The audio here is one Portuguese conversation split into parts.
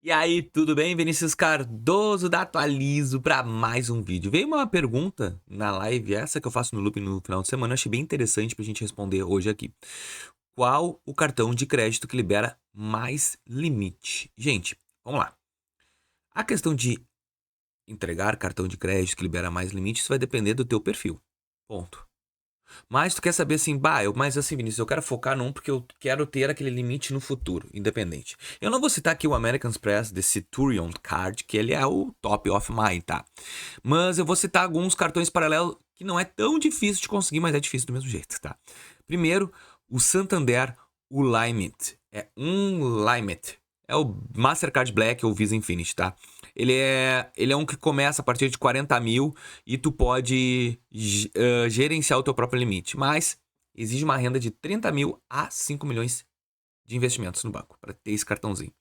E aí, tudo bem? Vinícius Cardoso da Atualizo para mais um vídeo. Veio uma pergunta na live, essa que eu faço no loop no final de semana, eu achei bem interessante pra gente responder hoje aqui. Qual o cartão de crédito que libera mais limite? Gente, vamos lá. A questão de entregar cartão de crédito que libera mais limite, isso vai depender do teu perfil. Ponto. Mas tu quer saber assim, mas assim, Vinícius, eu quero focar num porque eu quero ter aquele limite no futuro, independente. Eu não vou citar aqui o American Express The Centurion Card, que ele é o top of mind, tá? Mas eu vou citar alguns cartões paralelos que não é tão difícil de conseguir, mas é difícil do mesmo jeito, tá? Primeiro, o Santander Unlimited. É Unlimited. É o Mastercard Black ou Visa Infinite, tá? Ele é um que começa a partir de 40 mil e tu pode gerenciar o teu próprio limite. Mas exige uma renda de 30 mil a 5 milhões de investimentos no banco para ter esse cartãozinho.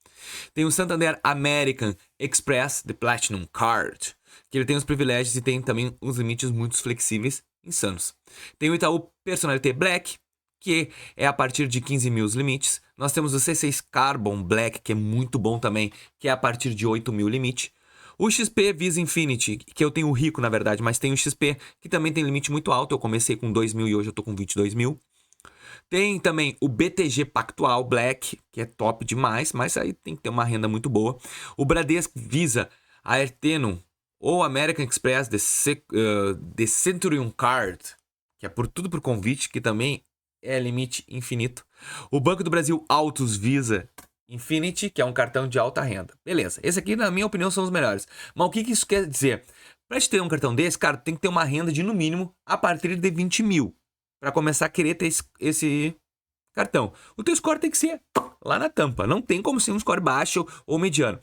Tem o Santander American Express The Platinum Card, que ele tem os privilégios e tem também uns limites muito flexíveis, insanos. Tem o Itaú Personalité Black, que é a partir de 15 mil os limites. Nós temos o C6 Carbon Black, que é muito bom também, que é a partir de 8 mil limite. O XP Visa Infinity, que eu tenho o rico na verdade, mas tem o XP, que também tem limite muito alto. Eu comecei com 2 mil e hoje eu tô com 22 mil. Tem também o BTG Pactual Black, que é top demais, mas aí tem que ter uma renda muito boa. O Bradesco Visa Airtenum ou American Express The Centurion Card, que é por tudo por convite, que também é limite infinito. O Banco do Brasil Autos Visa Infinity, que é um cartão de alta renda. Beleza, esse aqui, na minha opinião, são os melhores. Mas o que isso quer dizer? Para te ter um cartão desse, cara, tem que ter uma renda de, no mínimo, a partir de 20 mil. Para começar a querer ter esse cartão. O teu score tem que ser lá na tampa. Não tem como ser um score baixo ou mediano.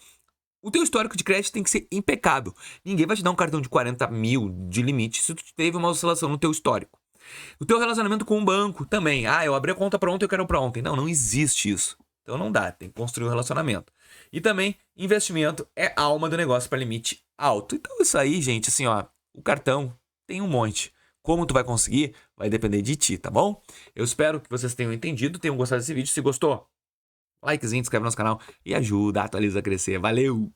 O teu histórico de crédito tem que ser impecável. Ninguém vai te dar um cartão de 40 mil de limite se tu teve uma oscilação no teu histórico. O teu relacionamento com o banco também. Eu abri a conta pra ontem, eu quero pra ontem. Não existe isso. Então não dá, tem que construir um relacionamento. E também, investimento é a alma do negócio para limite alto. Então isso aí, gente, assim, ó, o cartão tem um monte. Como tu vai conseguir, vai depender de ti, tá bom? Eu espero que vocês tenham entendido, tenham gostado desse vídeo. Se gostou, likezinho, inscreve no nosso canal e ajuda a Atualiza a crescer. Valeu!